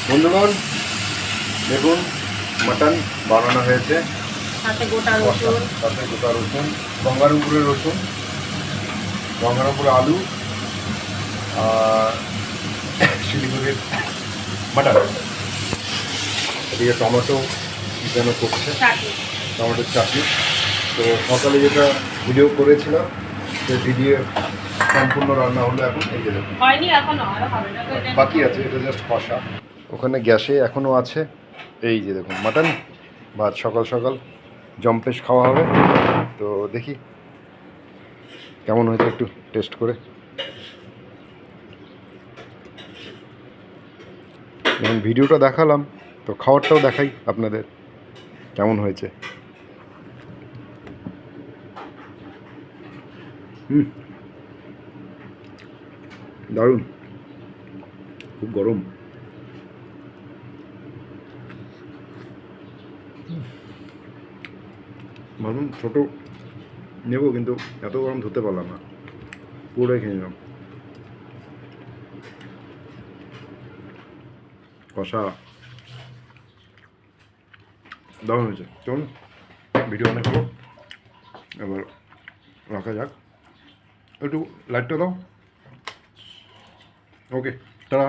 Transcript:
বন্ধুগণ দেখুন মাটন বানানো হয়েছে, সাথে গোটা রসুন, সাথে গোটা রসুন, গঙ্গার উপরে রসুন, গঙ্গার উপরে আলু আর শিলিগুড়ির মাটন, এদিকে টমেটো যেন করছে, টমেটোর চাটনি। তো সকালে যেটা ভিডিও করেছিলাম সে ভিডিও সম্পূর্ণ রান্না হলো। এখন এই যে দেখুন বাকি আছে, এটা জাস্ট কষা। ওখানে গ্যাসে এখনও আছে। এই যে দেখুন মাটন ভাত, সকাল সকাল জম্পেশ খাওয়া হবে। তো দেখি কেমন হয়েছে, একটু টেস্ট করে। যখন ভিডিওটা দেখালাম তো খাবারটাও দেখাই আপনাদের কেমন হয়েছে। দারুণ, খুব গরম। ভাবুন ছোটো নেব, কিন্তু এত গরম ধরতে পারলাম না, পুরোটাই খেয়ে নিলাম। কষা দারুণ হয়েছে। চলুন ভিডিও অনেক হলো, এবার রাখা যাক। একটু লাইটটা দাও। ওকে, টাটা।